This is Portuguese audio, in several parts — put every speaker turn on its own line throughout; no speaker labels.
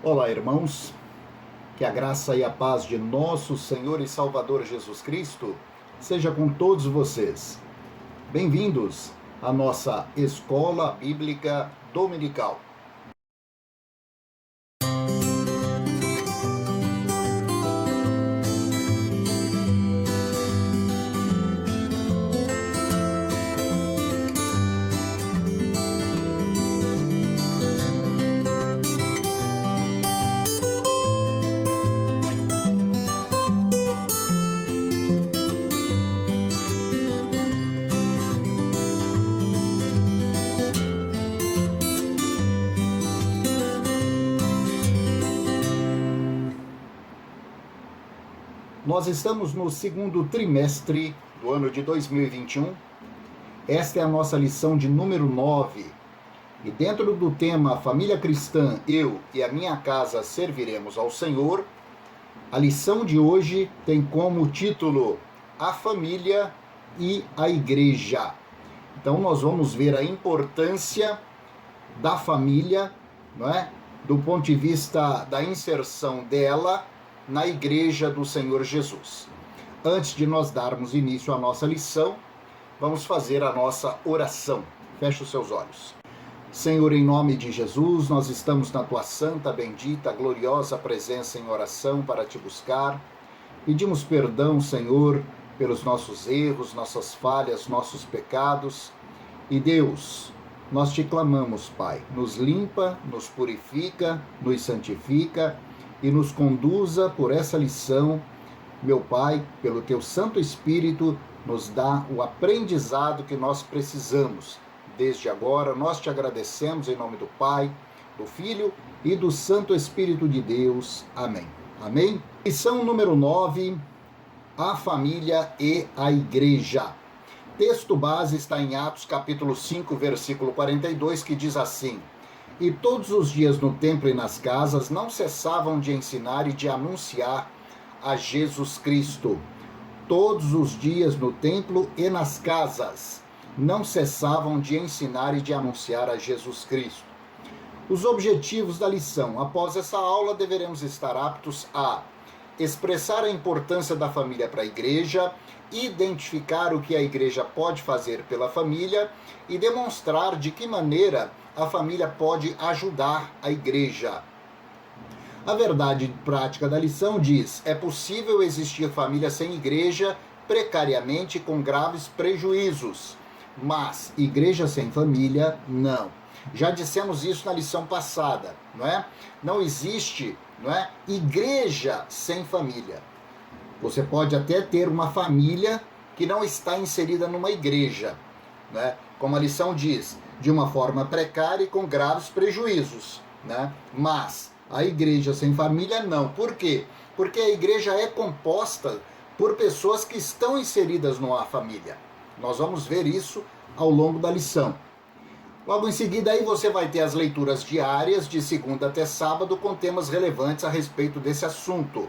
Olá, irmãos, que a graça e a paz de nosso Senhor e Salvador Jesus Cristo seja com todos vocês. Bem-vindos à nossa Escola Bíblica Dominical. Nós estamos no segundo trimestre do ano de 2021. Esta é a nossa lição de número 9. E dentro do tema Família Cristã, eu e a minha casa serviremos ao Senhor, a lição de hoje tem como título A Família e a Igreja. Então nós vamos ver a importância da família, não é? Do ponto de vista da inserção dela na Igreja do Senhor Jesus. Antes de nós darmos início à nossa lição, vamos fazer a nossa oração. Feche os seus olhos. Senhor, em nome de Jesus, nós estamos na Tua santa, bendita, gloriosa presença em oração para Te buscar. Pedimos perdão, Senhor, pelos nossos erros, nossas falhas, nossos pecados. E Deus, nós Te clamamos, Pai, nos limpa, nos purifica, nos santifica e nos conduza por essa lição, meu Pai, pelo Teu Santo Espírito, nos dá o aprendizado que nós precisamos. Desde agora, nós Te agradecemos em nome do Pai, do Filho e do Santo Espírito de Deus. Amém. Amém? Lição número 9, a família e a igreja. Texto base está em Atos capítulo 5, versículo 42, que diz assim: E todos os dias no templo e nas casas não cessavam de ensinar e de anunciar a Jesus Cristo. Todos os dias no templo e nas casas não cessavam de ensinar e de anunciar a Jesus Cristo. Os objetivos da lição. Após essa aula, deveremos estar aptos a expressar a importância da família para a igreja, identificar o que a igreja pode fazer pela família e demonstrar de que maneira a família pode ajudar a igreja. A verdade prática da lição diz: é possível existir família sem igreja precariamente com graves prejuízos, mas igreja sem família, não. Já dissemos isso na lição passada, não é? Não existe, não é, igreja sem família. Você pode até ter uma família que não está inserida numa igreja, né? Como a lição diz, de uma forma precária e com graves prejuízos, né? Mas a igreja sem família não. Por quê? Porque a igreja é composta por pessoas que estão inseridas numa família. Nós vamos ver isso ao longo da lição. Logo em seguida aí você vai ter as leituras diárias de segunda até sábado com temas relevantes a respeito desse assunto.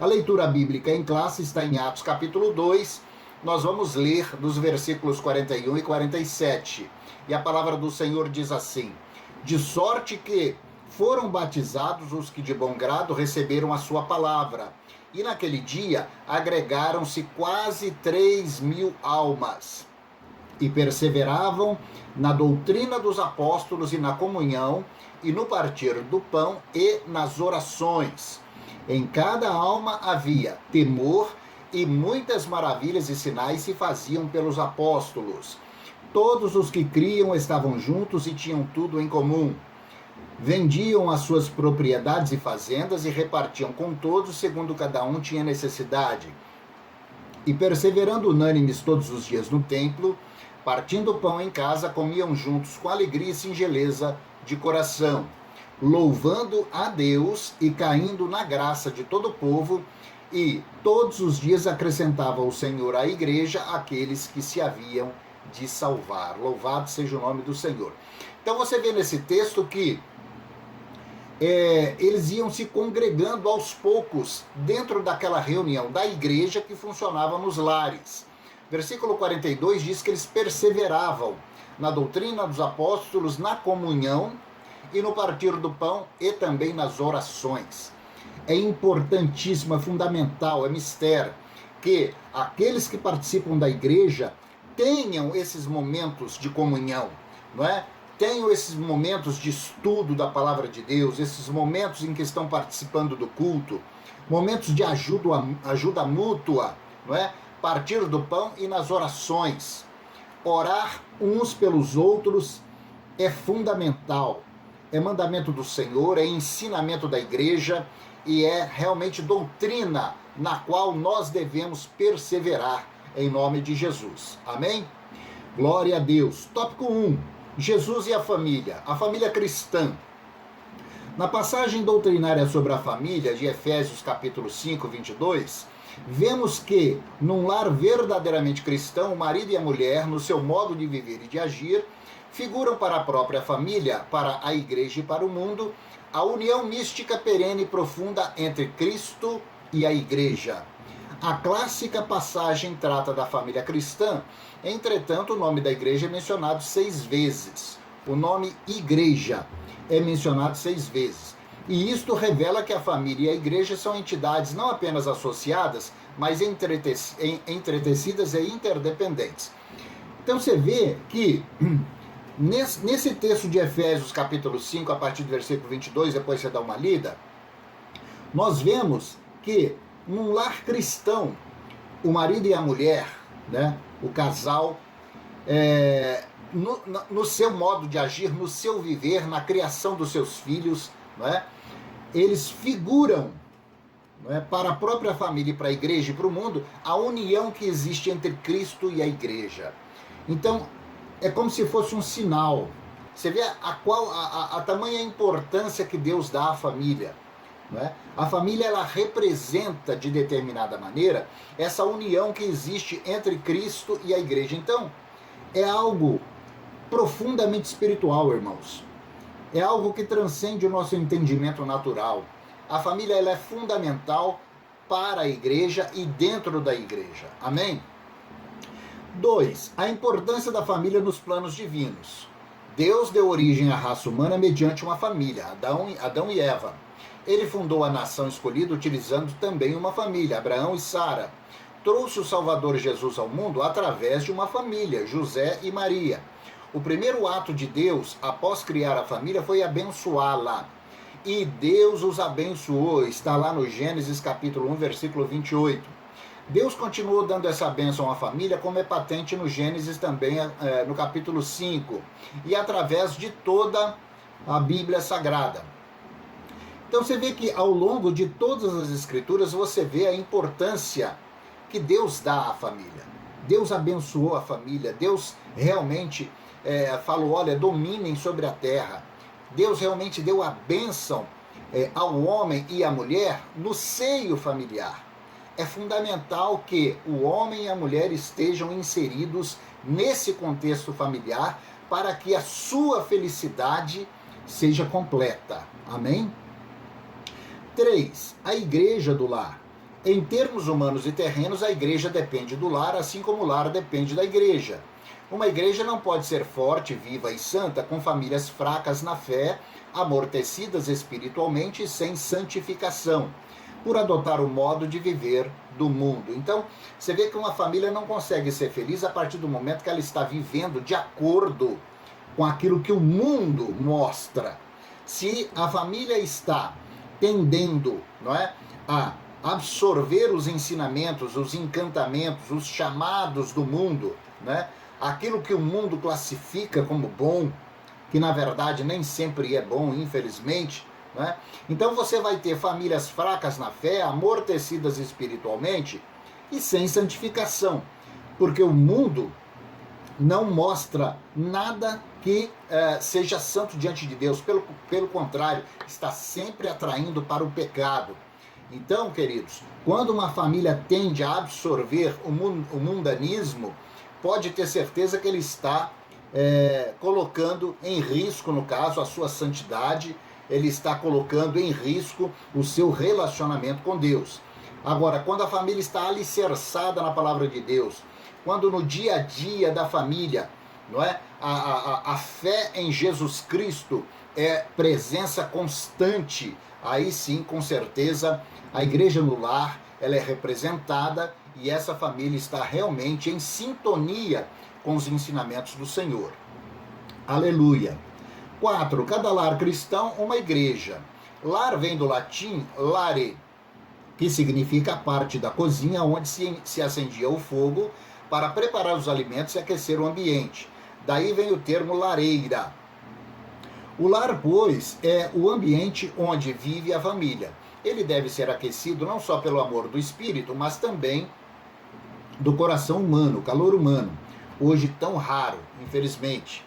A leitura bíblica em classe está em Atos capítulo 2. Nós vamos ler dos versículos 41 e 47. E a palavra do Senhor diz assim: De sorte que foram batizados os que de bom grado receberam a sua palavra. E naquele dia agregaram-se quase 3.000 almas. E perseveravam na doutrina dos apóstolos e na comunhão, e no partir do pão e nas orações. Em cada alma havia temor, e muitas maravilhas e sinais se faziam pelos apóstolos. Todos os que criam estavam juntos e tinham tudo em comum. Vendiam as suas propriedades e fazendas e repartiam com todos, segundo cada um tinha necessidade. E perseverando unânimes todos os dias no templo, partindo o pão em casa, comiam juntos com alegria e singeleza de coração, louvando a Deus e caindo na graça de todo o povo, e todos os dias acrescentava o Senhor à igreja aqueles que se haviam de salvar. Louvado seja o nome do Senhor. Então você vê nesse texto que eles iam se congregando aos poucos dentro daquela reunião da igreja que funcionava nos lares. Versículo 42 diz que eles perseveravam na doutrina dos apóstolos, na comunhão e no partir do pão e também nas orações. É importantíssimo, é fundamental, é mistério que aqueles que participam da igreja tenham esses momentos de comunhão, não é? Tenham esses momentos de estudo da palavra de Deus, esses momentos em que estão participando do culto, momentos de ajuda mútua, não é? Partir do pão e nas orações. Orar uns pelos outros é fundamental, é mandamento do Senhor, é ensinamento da igreja e é realmente doutrina na qual nós devemos perseverar em nome de Jesus. Amém? Glória a Deus. Tópico 1. Jesus e a família cristã. Na passagem doutrinária sobre a família de Efésios capítulo 5, 22, vemos que, num lar verdadeiramente cristão, o marido e a mulher, no seu modo de viver e de agir, figuram para a própria família, para a igreja e para o mundo, a união mística perene e profunda entre Cristo e a igreja. A clássica passagem trata da família cristã, entretanto, o nome da igreja é mencionado 6 vezes. O nome igreja é mencionado 6 vezes. E isto revela que a família e a igreja são entidades não apenas associadas, mas entretecidas e interdependentes. Então você vê que nesse texto de Efésios capítulo 5, a partir do versículo 22, depois você dá uma lida, nós vemos que num lar cristão, o marido e a mulher, né, o casal, no seu modo de agir, no seu viver, na criação dos seus filhos, né, eles figuram, né, para a própria família e para a igreja e para o mundo, a união que existe entre Cristo e a igreja. Então, é como se fosse um sinal. Você vê a tamanha importância que Deus dá à família. Né? A família, ela representa de determinada maneira essa união que existe entre Cristo e a igreja. Então, é algo profundamente espiritual, irmãos. É algo que transcende o nosso entendimento natural. A família, ela é fundamental para a igreja e dentro da igreja. Amém? 2. A importância da família nos planos divinos. Deus deu origem à raça humana mediante uma família, Adão e Eva. Ele fundou a nação escolhida utilizando também uma família, Abraão e Sara. Trouxe o Salvador Jesus ao mundo através de uma família, José e Maria. O primeiro ato de Deus, após criar a família, foi abençoá-la. E Deus os abençoou, está lá no Gênesis capítulo 1, versículo 28. Deus continuou dando essa bênção à família, como é patente no Gênesis também, no capítulo 5, e através de toda a Bíblia Sagrada. Então você vê que ao longo de todas as escrituras você vê a importância que Deus dá à família. Deus abençoou a família, Deus realmente falou, olha, dominem sobre a terra. Deus realmente deu a bênção ao homem e à mulher no seio familiar. É fundamental que o homem e a mulher estejam inseridos nesse contexto familiar para que a sua felicidade seja completa. Amém? 3. A igreja do lar. Em termos humanos e terrenos, a igreja depende do lar, assim como o lar depende da igreja. Uma igreja não pode ser forte, viva e santa com famílias fracas na fé, amortecidas espiritualmente e sem santificação, por adotar o modo de viver do mundo. Então, você vê que uma família não consegue ser feliz a partir do momento que ela está vivendo de acordo com aquilo que o mundo mostra. Se a família está tendendo, não é, a absorver os ensinamentos, os encantamentos, os chamados do mundo, né, aquilo que o mundo classifica como bom, que na verdade nem sempre é bom, infelizmente, né? Então você vai ter famílias fracas na fé, amortecidas espiritualmente e sem santificação, porque o mundo não mostra nada que seja santo diante de Deus, pelo contrário, está sempre atraindo para o pecado. Então, queridos, quando uma família tende a absorver o mundanismo, pode ter certeza que ele está colocando em risco, no caso, a sua santidade, ele está colocando em risco o seu relacionamento com Deus. Agora, quando a família está alicerçada na palavra de Deus, quando no dia a dia da família não é? A fé em Jesus Cristo é presença constante. Aí sim, com certeza, a igreja no lar, ela é representada e essa família está realmente em sintonia com os ensinamentos do Senhor. Aleluia. 4. Cada lar cristão, uma igreja. Lar vem do latim lare, que significa a parte da cozinha onde se acendia o fogo para preparar os alimentos e aquecer o ambiente. Daí vem o termo lareira. O lar, pois, é o ambiente onde vive a família. Ele deve ser aquecido não só pelo amor do espírito, mas também do coração humano, calor humano, hoje tão raro, infelizmente.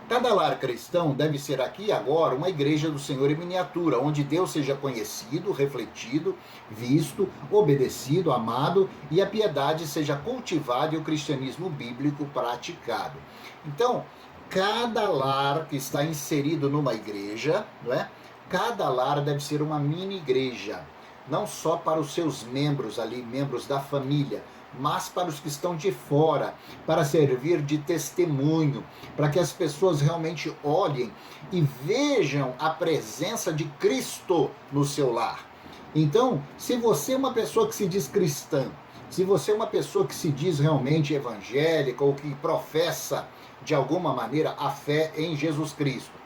Cada lar cristão deve ser aqui e agora uma igreja do Senhor em miniatura, onde Deus seja conhecido, refletido, visto, obedecido, amado e a piedade seja cultivada e o cristianismo bíblico praticado. Então, cada lar que está inserido numa igreja, não é? Cada lar deve ser uma mini igreja, não só para os seus membros ali, membros da família, mas para os que estão de fora, para servir de testemunho, para que as pessoas realmente olhem e vejam a presença de Cristo no seu lar. Então, se você é uma pessoa que se diz cristã, se você é uma pessoa que se diz realmente evangélica ou que professa de alguma maneira a fé em Jesus Cristo,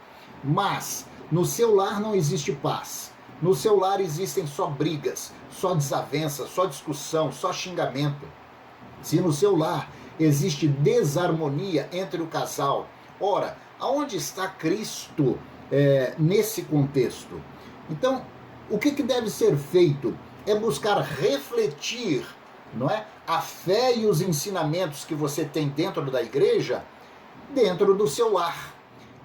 mas no seu lar não existe paz, no seu lar existem só brigas, só desavença, só discussão, só xingamento. Se no seu lar existe desarmonia entre o casal, ora, aonde está Cristo nesse contexto? Então, o que deve ser feito é buscar refletir, não é, a fé e os ensinamentos que você tem dentro da igreja, dentro do seu lar.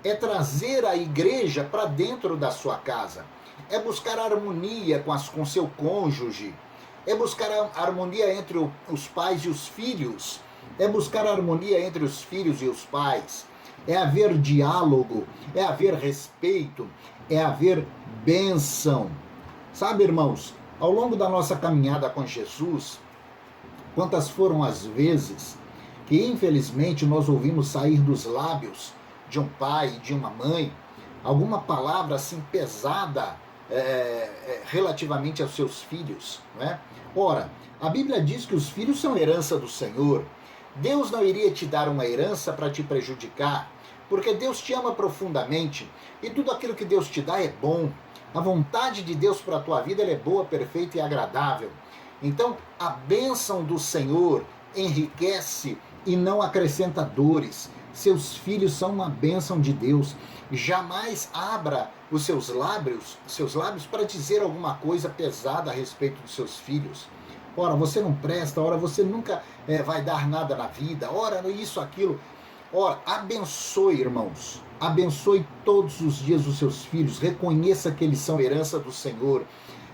É trazer a igreja para dentro da sua casa. É buscar harmonia com seu cônjuge. É buscar a harmonia entre os pais e os filhos. É buscar a harmonia entre os filhos e os pais. É haver diálogo. É haver respeito. É haver bênção. Sabe, irmãos, ao longo da nossa caminhada com Jesus, quantas foram as vezes que, infelizmente, nós ouvimos sair dos lábios de um pai, de uma mãe, alguma palavra assim pesada relativamente aos seus filhos, não é? Ora, a Bíblia diz que os filhos são herança do Senhor. Deus não iria te dar uma herança para te prejudicar, porque Deus te ama profundamente e tudo aquilo que Deus te dá é bom. A vontade de Deus para a tua vida ela é boa, perfeita e agradável. Então, a bênção do Senhor enriquece e não acrescenta dores. Seus filhos são uma bênção de Deus. Jamais abra os seus lábios para dizer alguma coisa pesada a respeito dos seus filhos. Ora, você não presta, ora, você nunca vai dar nada na vida, ora, isso, aquilo. Ora, abençoe, irmãos. Abençoe todos os dias os seus filhos. Reconheça que eles são herança do Senhor.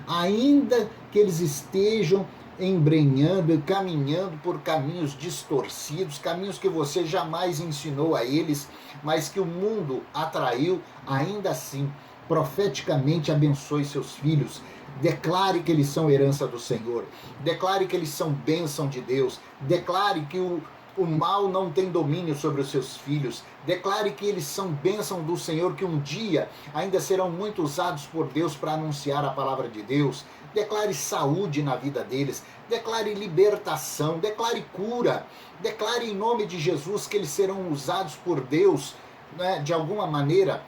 Ainda que eles estejam embrenhando e caminhando por caminhos distorcidos, caminhos que você jamais ensinou a eles, mas que o mundo atraiu, ainda assim, profeticamente abençoe seus filhos. Declare que eles são herança do Senhor. Declare que eles são bênção de Deus. Declare que o mal não tem domínio sobre os seus filhos. Declare que eles são bênção do Senhor, que um dia ainda serão muito usados por Deus para anunciar a palavra de Deus. Declare saúde na vida deles. Declare libertação. Declare cura. Declare em nome de Jesus que eles serão usados por Deus, né, de alguma maneira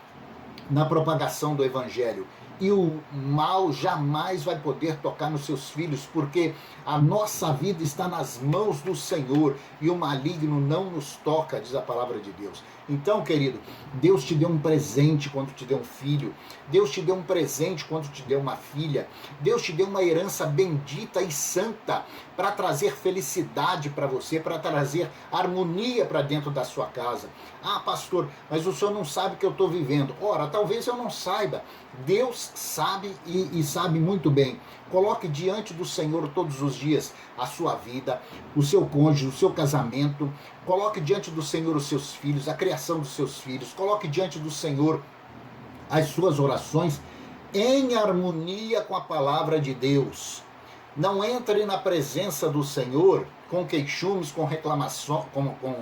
na propagação do Evangelho. E o mal jamais vai poder tocar nos seus filhos, porque a nossa vida está nas mãos do Senhor e o maligno não nos toca, diz a palavra de Deus. Então, querido, Deus te deu um presente quando te deu um filho. Deus te deu um presente quando te deu uma filha. Deus te deu uma herança bendita e santa para trazer felicidade para você, para trazer harmonia para dentro da sua casa. Ah, pastor, mas o senhor não sabe o que eu estou vivendo. Ora, talvez eu não saiba. Deus sabe e sabe muito bem. Coloque diante do Senhor todos os dias a sua vida, o seu cônjuge, o seu casamento. Coloque diante do Senhor os seus filhos, a criação dos seus filhos. Coloque diante do Senhor as suas orações em harmonia com a palavra de Deus. Não entre na presença do Senhor com queixumes, com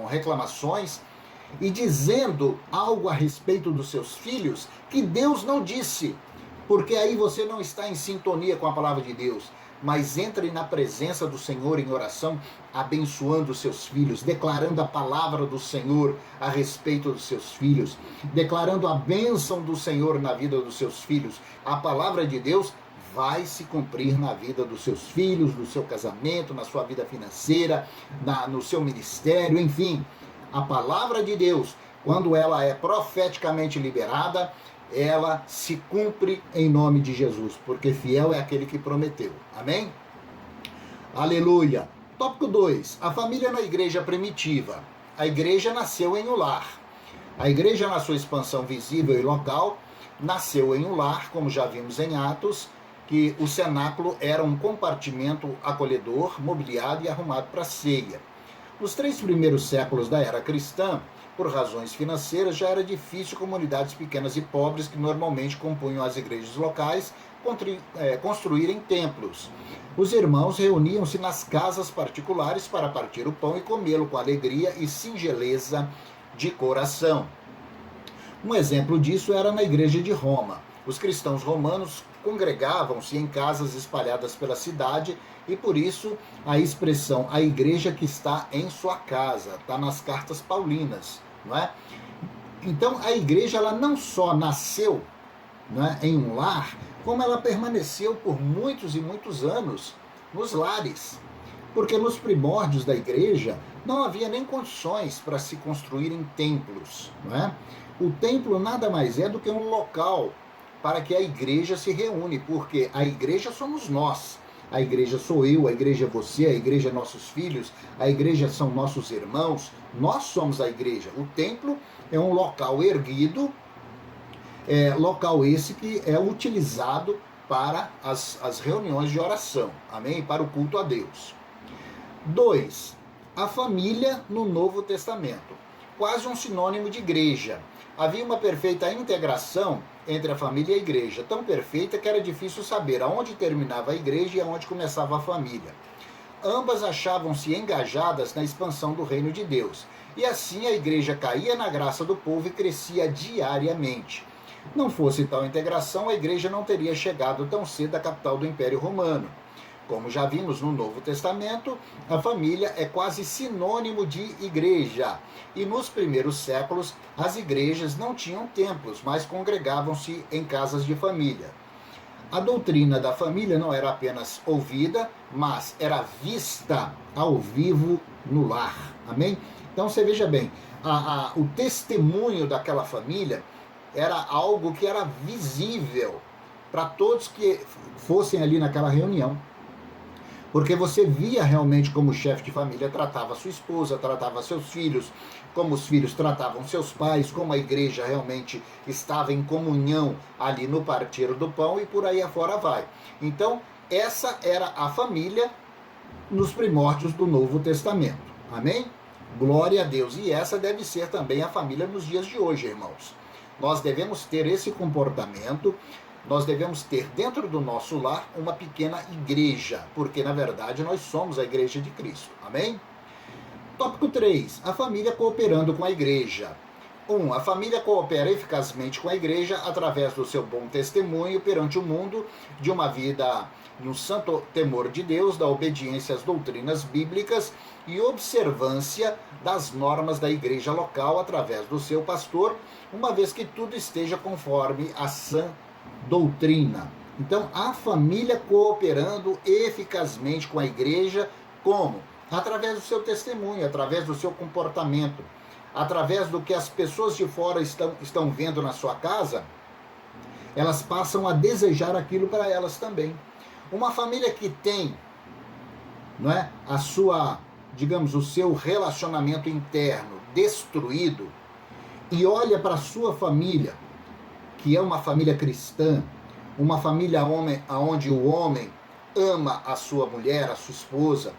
reclamações e dizendo algo a respeito dos seus filhos que Deus não disse, porque aí você não está em sintonia com a palavra de Deus. Mas entre na presença do Senhor em oração, abençoando os seus filhos, declarando a palavra do Senhor a respeito dos seus filhos, declarando a bênção do Senhor na vida dos seus filhos. A palavra de Deus vai se cumprir na vida dos seus filhos, no seu casamento, na sua vida financeira, no seu ministério, enfim. A palavra de Deus, quando ela é profeticamente liberada, ela se cumpre em nome de Jesus, porque fiel é aquele que prometeu. Amém? Aleluia. Tópico 2. A família na igreja primitiva. A igreja nasceu em um lar. A igreja, na sua expansão visível e local, nasceu em um lar, como já vimos em Atos, que o cenáculo era um compartimento acolhedor, mobiliado e arrumado para ceia. Nos 3 primeiros séculos da era cristã, por razões financeiras, já era difícil comunidades pequenas e pobres, que normalmente compunham as igrejas locais, construírem templos. Os irmãos reuniam-se nas casas particulares para partir o pão e comê-lo com alegria e singeleza de coração. Um exemplo disso era na igreja de Roma. Os cristãos romanos congregavam-se em casas espalhadas pela cidade e por isso a expressão "a igreja que está em sua casa" está nas cartas paulinas, não é? Então a igreja, ela não só nasceu, não é, em um lar, como ela permaneceu por muitos e muitos anos nos lares, porque nos primórdios da igreja não havia nem condições para se construírem templos, não é? O templo nada mais é do que um local para que a igreja se reúne, porque a igreja somos nós. A igreja sou eu, a igreja é você, a igreja é nossos filhos, a igreja são nossos irmãos, nós somos a igreja. O templo é um local erguido, local esse que é utilizado para as reuniões de oração, amém? Para o culto a Deus. 2. A família no Novo Testamento. Quase um sinônimo de igreja. Havia uma perfeita integração entre a família e a igreja, tão perfeita que era difícil saber aonde terminava a igreja e aonde começava a família. Ambas achavam-se engajadas na expansão do reino de Deus, e assim a igreja caía na graça do povo e crescia diariamente. Não fosse tal integração, a igreja não teria chegado tão cedo à capital do Império Romano. Como já vimos no Novo Testamento, a família é quase sinônimo de igreja. E nos primeiros séculos, as igrejas não tinham templos, mas congregavam-se em casas de família. A doutrina da família não era apenas ouvida, mas era vista ao vivo no lar. Amém? Então você veja bem, o testemunho daquela família era algo que era visível para todos que fossem ali naquela reunião. Porque você via realmente como o chefe de família tratava sua esposa, tratava seus filhos, como os filhos tratavam seus pais, como a igreja realmente estava em comunhão ali no partir do pão e por aí afora vai. Então, essa era a família nos primórdios do Novo Testamento. Amém? Glória a Deus. E essa deve ser também a família nos dias de hoje, irmãos. Nós devemos ter esse comportamento. Nós devemos ter dentro do nosso lar uma pequena igreja, porque na verdade nós somos a igreja de Cristo. Amém? Tópico 3. A família cooperando com a igreja. 1. A família coopera eficazmente com a igreja através do seu bom testemunho perante o mundo, de uma vida no santo temor de Deus, da obediência às doutrinas bíblicas e observância das normas da igreja local através do seu pastor, uma vez que tudo esteja conforme a sã doutrina. Então, a família cooperando eficazmente com a igreja, como? Através do seu testemunho, através do seu comportamento, através do que as pessoas de fora estão vendo na sua casa, elas passam a desejar aquilo para elas também. Uma família que tem, não é, a sua, digamos, o seu relacionamento interno destruído e olha para a sua família, que é uma família cristã, uma família onde o homem ama a sua mulher, a sua esposa,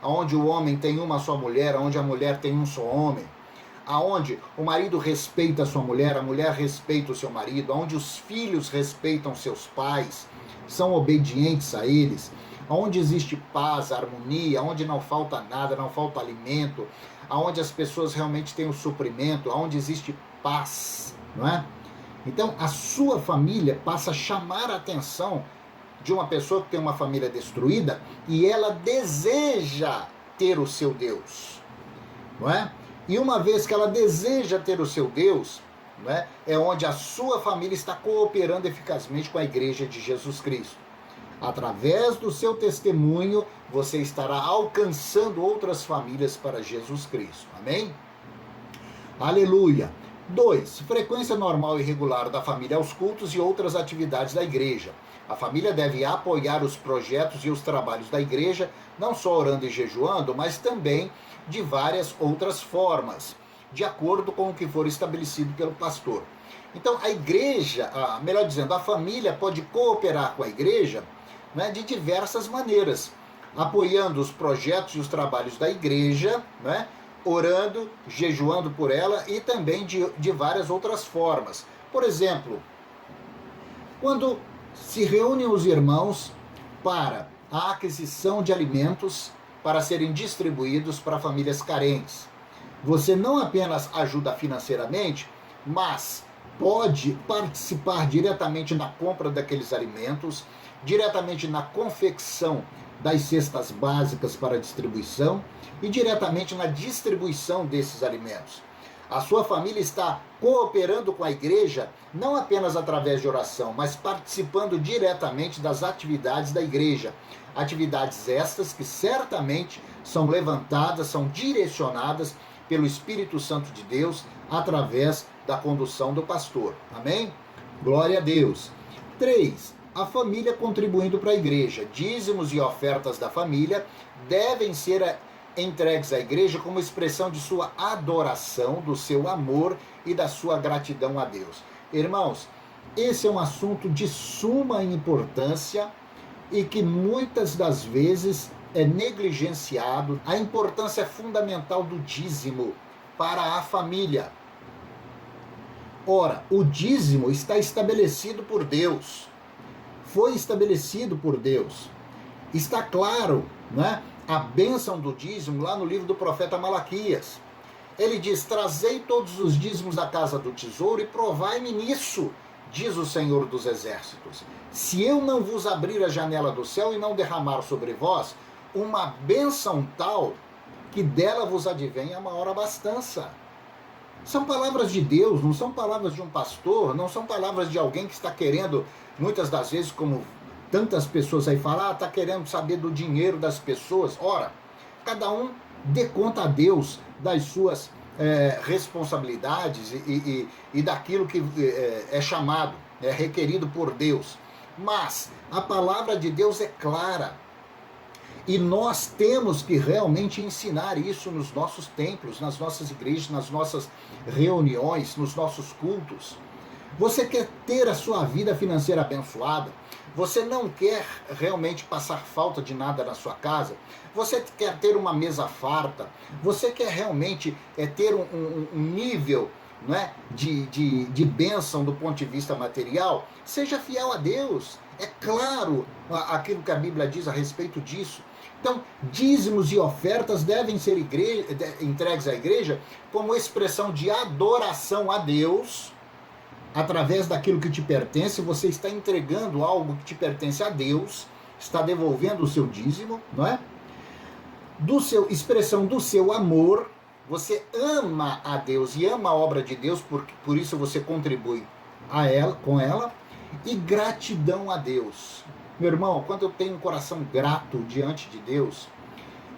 onde o homem tem uma só mulher, onde a mulher tem um só homem, aonde o marido respeita a sua mulher, a mulher respeita o seu marido, onde os filhos respeitam seus pais, são obedientes a eles, onde existe paz, harmonia, onde não falta nada, não falta alimento, onde as pessoas realmente têm o suprimento, onde existe paz, não é? Então, a sua família passa a chamar a atenção de uma pessoa que tem uma família destruída e ela deseja ter o seu Deus, não é? E uma vez que ela deseja ter o seu Deus, não é? É onde a sua família está cooperando eficazmente com a igreja de Jesus Cristo. Através do seu testemunho, você estará alcançando outras famílias para Jesus Cristo. Amém? Aleluia! 2. Frequência normal e regular da família aos cultos e outras atividades da igreja. A família deve apoiar os projetos e os trabalhos da igreja, não só orando e jejuando, mas também de várias outras formas, de acordo com o que for estabelecido pelo pastor. Então, a igreja, melhor dizendo, a família pode cooperar com a igreja, né, de diversas maneiras, apoiando os projetos e os trabalhos da igreja, né, orando, jejuando por ela e também de várias outras formas. Por exemplo, quando se reúnem os irmãos para a aquisição de alimentos para serem distribuídos para famílias carentes. Você não apenas ajuda financeiramente, mas pode participar diretamente na compra daqueles alimentos, diretamente na confecção das cestas básicas para distribuição e diretamente na distribuição desses alimentos. A sua família está cooperando com a igreja não apenas através de oração, mas participando diretamente das atividades da igreja. Atividades estas que certamente são levantadas, são direcionadas pelo Espírito Santo de Deus através da condução do pastor. Amém? Glória a Deus. 3. A família contribuindo para a igreja. Dízimos e ofertas da família devem ser entregues à igreja como expressão de sua adoração, do seu amor e da sua gratidão a Deus. Irmãos, esse é um assunto de suma importância e que muitas das vezes é negligenciado. A importância fundamental do dízimo para a família. Ora, o dízimo está estabelecido por Deus. Foi estabelecido por Deus. Está claro, né, a bênção do dízimo lá no livro do profeta Malaquias. Ele diz: trazei todos os dízimos da casa do tesouro e provai-me nisso, diz o Senhor dos Exércitos. Se eu não vos abrir a janela do céu e não derramar sobre vós uma bênção tal, que dela vos advenha a maior abastança. São palavras de Deus, não são palavras de um pastor, não são palavras de alguém que está querendo, muitas das vezes, como tantas pessoas aí falam, está querendo saber do dinheiro das pessoas. Ora, cada um dê conta a Deus das suas responsabilidades e daquilo que é chamado, é requerido por Deus. Mas a palavra de Deus é clara. E nós temos que realmente ensinar isso nos nossos templos, nas nossas igrejas, nas nossas reuniões, nos nossos cultos. Você quer ter a sua vida financeira abençoada? Você não quer realmente passar falta de nada na sua casa? Você quer ter uma mesa farta? Você quer realmente ter um nível, né, de bênção do ponto de vista material? Seja fiel a Deus. É claro aquilo que a Bíblia diz a respeito disso. Então, dízimos e ofertas devem ser entregues à igreja como expressão de adoração a Deus, através daquilo que te pertence. Você está entregando algo que te pertence a Deus, está devolvendo o seu dízimo, não é? Expressão do seu amor. Você ama a Deus e ama a obra de Deus, por isso você contribui com ela, e gratidão a Deus. Meu irmão, quando eu tenho um coração grato diante de Deus,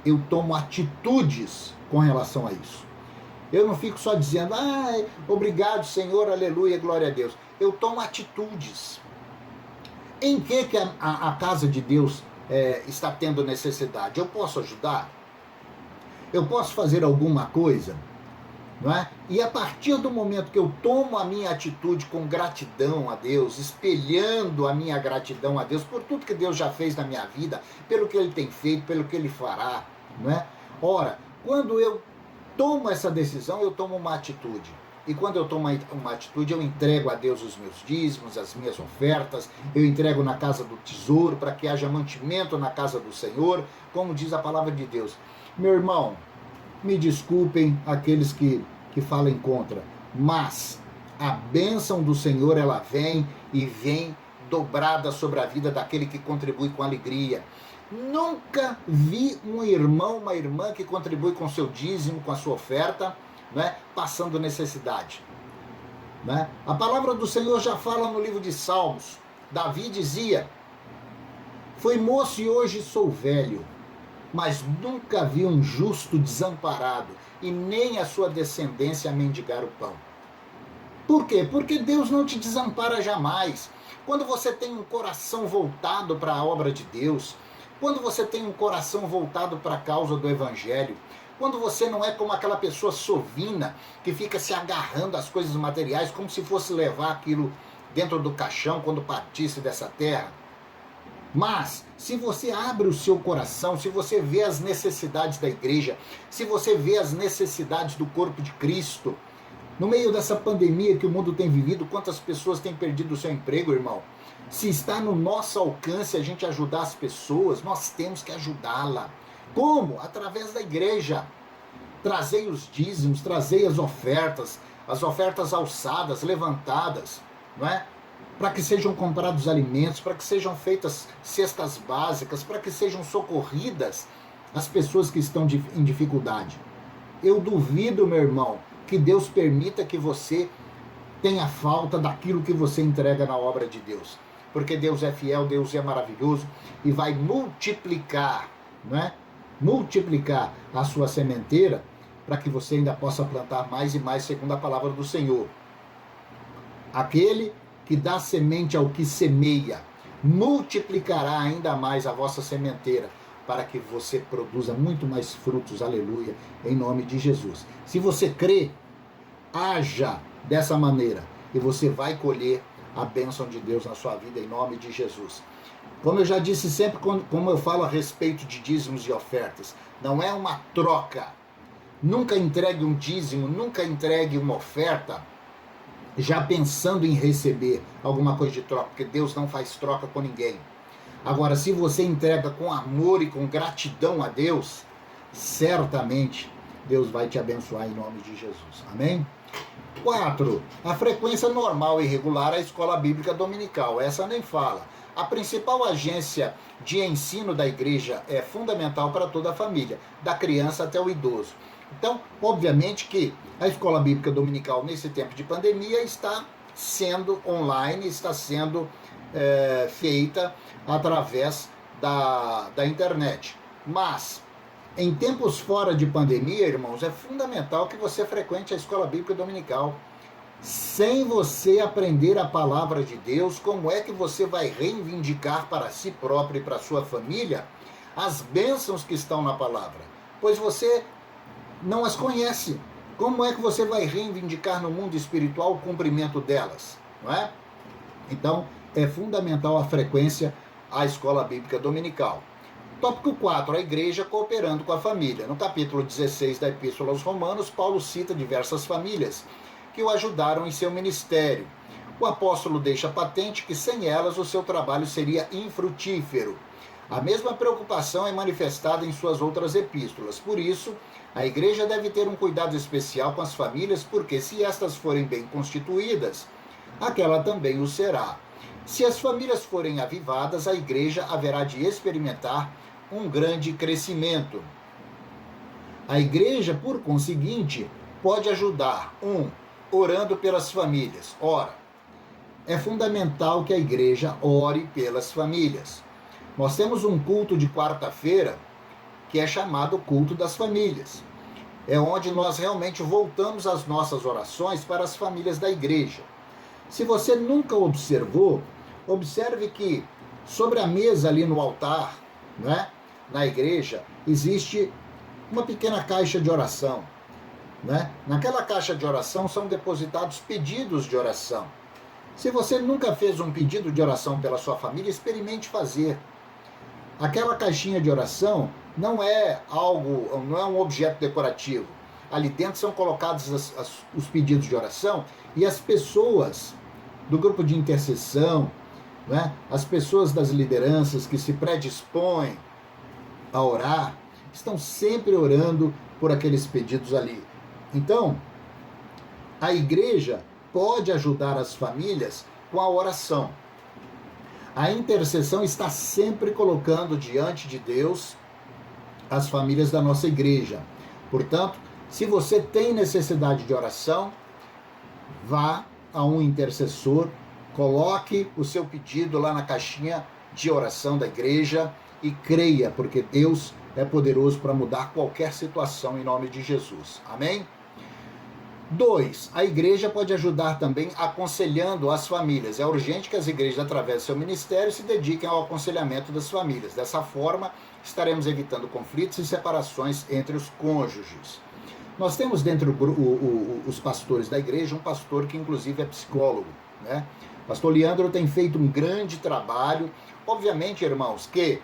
eu tomo atitudes com relação a isso. Eu não fico só dizendo, obrigado Senhor, aleluia, glória a Deus. Eu tomo atitudes. Em que a casa de Deus está tendo necessidade? Eu posso ajudar? Eu posso fazer alguma coisa? Não é? E a partir do momento que eu tomo a minha atitude com gratidão a Deus, espelhando a minha gratidão a Deus por tudo que Deus já fez na minha vida, pelo que Ele tem feito, pelo que Ele fará, não é? Ora, quando eu tomo essa decisão, eu tomo uma atitude. E quando eu tomo uma atitude, eu entrego a Deus os meus dízimos, as minhas ofertas, eu entrego na casa do tesouro, para que haja mantimento na casa do Senhor, como diz a palavra de Deus. Meu irmão, Me desculpem aqueles que falem contra, mas a bênção do Senhor, ela vem e vem dobrada sobre a vida daquele que contribui com alegria. Nunca vi um irmão, uma irmã que contribui com seu dízimo, com a sua oferta, né, passando necessidade. Né? A palavra do Senhor já fala no livro de Salmos. Davi dizia: fui moço e hoje sou velho, mas nunca vi um justo desamparado, e nem a sua descendência mendigar o pão. Por quê? Porque Deus não te desampara jamais. Quando você tem um coração voltado para a obra de Deus, quando você tem um coração voltado para a causa do Evangelho, quando você não é como aquela pessoa sovina que fica se agarrando às coisas materiais como se fosse levar aquilo dentro do caixão quando partisse dessa terra. Mas, se você abre o seu coração, se você vê as necessidades da igreja, se você vê as necessidades do corpo de Cristo, no meio dessa pandemia que o mundo tem vivido, quantas pessoas têm perdido o seu emprego, irmão? Se está no nosso alcance a gente ajudar as pessoas, nós temos que ajudá-la. Como? Através da igreja. Trazei os dízimos, trazei as ofertas alçadas, levantadas, não é? Para que sejam comprados alimentos, para que sejam feitas cestas básicas, para que sejam socorridas as pessoas que estão em dificuldade. Eu duvido, meu irmão, que Deus permita que você tenha falta daquilo que você entrega na obra de Deus. Porque Deus é fiel, Deus é maravilhoso e vai multiplicar, não é? Multiplicar a sua sementeira para que você ainda possa plantar mais e mais segundo a palavra do Senhor. Aquele que dá semente ao que semeia, multiplicará ainda mais a vossa sementeira, para que você produza muito mais frutos, aleluia, em nome de Jesus. Se você crê, haja dessa maneira, e você vai colher a bênção de Deus na sua vida, em nome de Jesus. Como eu já disse sempre, como eu falo a respeito de dízimos e ofertas, não é uma troca. Nunca entregue um dízimo, nunca entregue uma oferta já pensando em receber alguma coisa de troca, porque Deus não faz troca com ninguém. Agora, se você entrega com amor e com gratidão a Deus, certamente Deus vai te abençoar em nome de Jesus. Amém? 4. A frequência normal e regular à escola bíblica dominical. Essa nem fala. A principal agência de ensino da igreja é fundamental para toda a família, da criança até o idoso. Então, obviamente que a escola bíblica dominical nesse tempo de pandemia está sendo online, está sendo feita através da internet. Mas, em tempos fora de pandemia, irmãos, é fundamental que você frequente a escola bíblica dominical. Sem você aprender a palavra de Deus, como é que você vai reivindicar para si próprio e para sua família as bênçãos que estão na palavra? Pois você não as conhece. Como é que você vai reivindicar no mundo espiritual o cumprimento delas? Não é? Então, é fundamental a frequência à escola bíblica dominical. Tópico 4. A igreja cooperando com a família. No capítulo 16 da Epístola aos Romanos, Paulo cita diversas famílias que o ajudaram em seu ministério. O apóstolo deixa patente que sem elas o seu trabalho seria infrutífero. A mesma preocupação é manifestada em suas outras epístolas. Por isso, a igreja deve ter um cuidado especial com as famílias, porque se estas forem bem constituídas, aquela também o será. Se as famílias forem avivadas, a igreja haverá de experimentar um grande crescimento. A igreja, por conseguinte, pode ajudar. Orando pelas famílias. Ora, é fundamental que a igreja ore pelas famílias. Nós temos um culto de quarta-feira que é chamado culto das famílias. É onde nós realmente voltamos as nossas orações para as famílias da igreja. Se você nunca observou, observe que sobre a mesa ali no altar, né, na igreja, existe uma pequena caixa de oração. Né? Naquela caixa de oração são depositados pedidos de oração. Se você nunca fez um pedido de oração pela sua família, experimente fazer. Aquela caixinha de oração não é um objeto decorativo. Ali dentro são colocados os pedidos de oração e as pessoas do grupo de intercessão, né? As pessoas das lideranças que se predispõem a orar, estão sempre orando por aqueles pedidos ali. Então, a igreja pode ajudar as famílias com a oração. A intercessão está sempre colocando diante de Deus as famílias da nossa igreja. Portanto, se você tem necessidade de oração, vá a um intercessor, coloque o seu pedido lá na caixinha de oração da igreja e creia, porque Deus é poderoso para mudar qualquer situação em nome de Jesus. Amém? 2. A igreja pode ajudar também aconselhando as famílias. É urgente que as igrejas, através do seu ministério, se dediquem ao aconselhamento das famílias. Dessa forma, estaremos evitando conflitos e separações entre os cônjuges. Nós temos dentro os pastores da igreja um pastor que inclusive é psicólogo, né? O pastor Leandro tem feito um grande trabalho. Obviamente, irmãos, que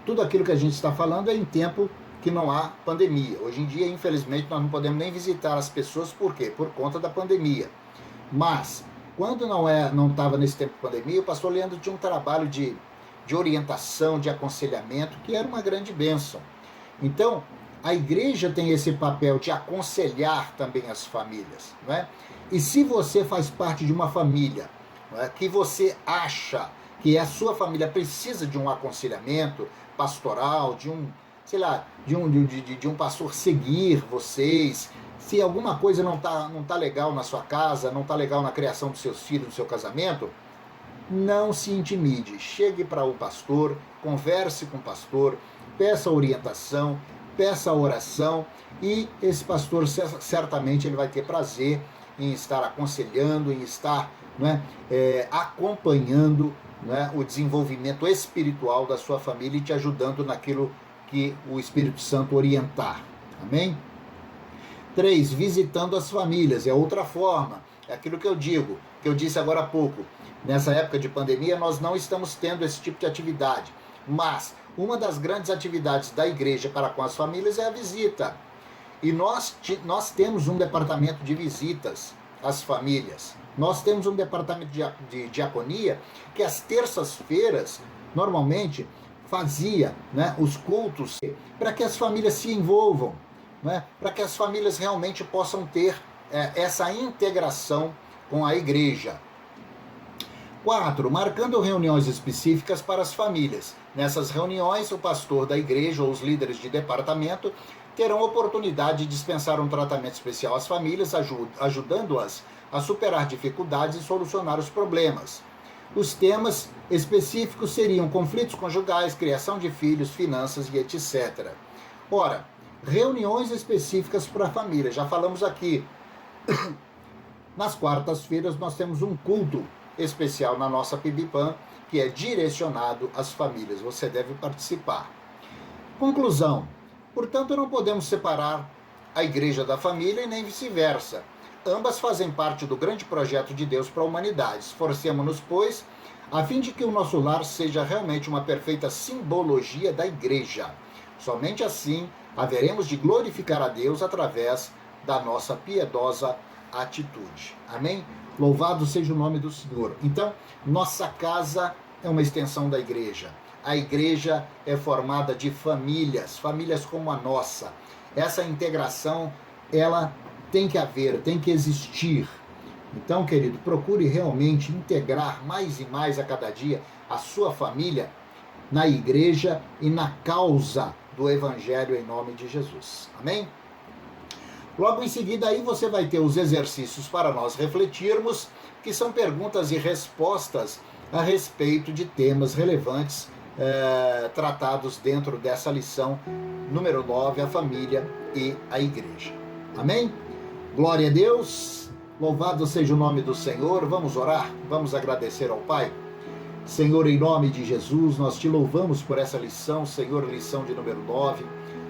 tudo aquilo que a gente está falando é em tempo que não há pandemia. Hoje em dia, infelizmente, nós não podemos nem visitar as pessoas. Por quê? Por conta da pandemia. Mas, quando não estava nesse tempo de pandemia, o pastor Leandro tinha um trabalho de orientação, de aconselhamento, que era uma grande bênção. Então, a igreja tem esse papel de aconselhar também as famílias, não é? E se você faz parte de uma família, não é, que você acha que a sua família precisa de um aconselhamento pastoral, de um, sei lá, de um pastor seguir vocês, se alguma coisa não tá legal na sua casa, não tá legal na criação dos seus filhos, no seu casamento, não se intimide. Chegue para o pastor, converse com o pastor, peça orientação, peça oração, e esse pastor certamente ele vai ter prazer em estar aconselhando, em estar, acompanhando, o desenvolvimento espiritual da sua família e te ajudando naquilo que o Espírito Santo orientar. Amém? 3. Visitando as famílias. É outra forma. É aquilo que eu disse agora há pouco. Nessa época de pandemia, nós não estamos tendo esse tipo de atividade. Mas uma das grandes atividades da igreja para com as famílias é a visita. E nós temos um departamento de visitas às famílias. Nós temos um departamento de diaconia que às terças-feiras, normalmente, fazia os cultos para que as famílias se envolvam, para que as famílias realmente possam ter essa integração com a igreja. 4. Marcando reuniões específicas para as famílias. Nessas reuniões, o pastor da igreja ou os líderes de departamento terão oportunidade de dispensar um tratamento especial às famílias, ajudando-as a superar dificuldades e solucionar os problemas. Os temas específicos seriam conflitos conjugais, criação de filhos, finanças e etc. Ora, reuniões específicas para a família. Já falamos aqui. Nas quartas-feiras nós temos um culto especial na nossa PIBPAN, que é direcionado às famílias. Você deve participar. Conclusão. Portanto, não podemos separar a igreja da família e nem vice-versa. Ambas fazem parte do grande projeto de Deus para a humanidade. Esforcemo-nos, pois, a fim de que o nosso lar seja realmente uma perfeita simbologia da igreja. Somente assim haveremos de glorificar a Deus através da nossa piedosa atitude. Amém? Louvado seja o nome do Senhor. Então, nossa casa é uma extensão da igreja. A igreja é formada de famílias, famílias como a nossa. Essa integração, ela tem que haver, tem que existir. Então, querido, procure realmente integrar mais e mais a cada dia a sua família na igreja e na causa do Evangelho em nome de Jesus. Amém? Logo em seguida, aí você vai ter os exercícios para nós refletirmos, que são perguntas e respostas a respeito de temas relevantes tratados dentro dessa lição número 9, a família e a igreja. Amém? Glória a Deus, louvado seja o nome do Senhor. Vamos orar, vamos agradecer ao Pai. Senhor, em nome de Jesus, nós te louvamos por essa lição, Senhor, lição de número 9,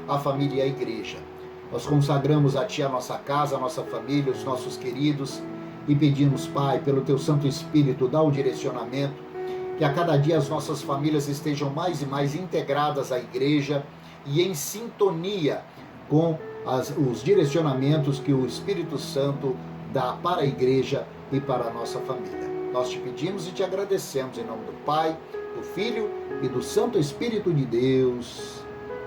a família e a igreja. Nós consagramos a Ti a nossa casa, a nossa família, os nossos queridos, e pedimos, Pai, pelo Teu Santo Espírito, dá o direcionamento, que a cada dia as nossas famílias estejam mais e mais integradas à igreja e em sintonia com os direcionamentos que o Espírito Santo dá para a igreja e para a nossa família. Nós te pedimos e te agradecemos em nome do Pai, do Filho e do Santo Espírito de Deus.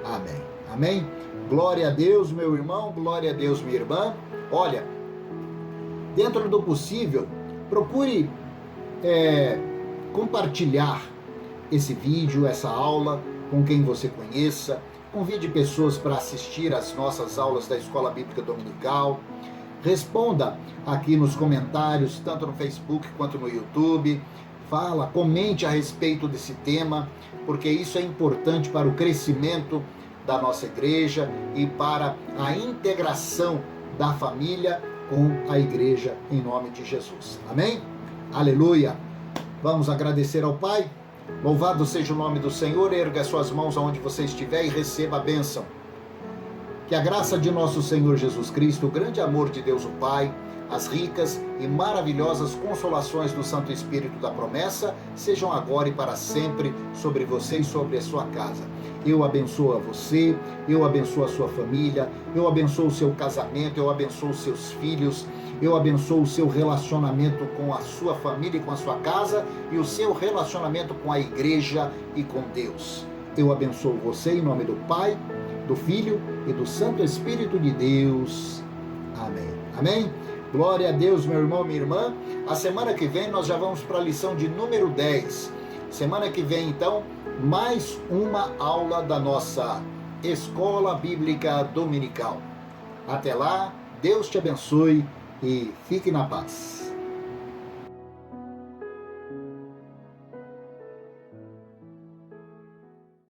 Amém. Amém? Glória a Deus, meu irmão, glória a Deus, minha irmã. Olha, dentro do possível, procure compartilhar esse vídeo, essa aula, com quem você conheça. Convide pessoas para assistir às nossas aulas da Escola Bíblica Dominical. Responda aqui nos comentários, tanto no Facebook quanto no YouTube. Fala, comente a respeito desse tema, porque isso é importante para o crescimento da nossa igreja e para a integração da família com a igreja, em nome de Jesus. Amém? Aleluia! Vamos agradecer ao Pai. Louvado seja o nome do Senhor. Erga suas mãos aonde você estiver e receba a bênção. Que a graça de nosso Senhor Jesus Cristo, o grande amor de Deus o Pai, as ricas e maravilhosas consolações do Santo Espírito da promessa sejam agora e para sempre sobre você e sobre a sua casa. Eu abençoo a você, eu abençoo a sua família, eu abençoo o seu casamento, eu abençoo os seus filhos, eu abençoo o seu relacionamento com a sua família e com a sua casa e o seu relacionamento com a igreja e com Deus. Eu abençoo você em nome do Pai, do Filho e do Santo Espírito de Deus. Amém. Amém? Glória a Deus, meu irmão, minha irmã. A semana que vem nós já vamos para a lição de número 10. Semana que vem, então, mais uma aula da nossa Escola Bíblica Dominical. Até lá, Deus te abençoe e fique na paz.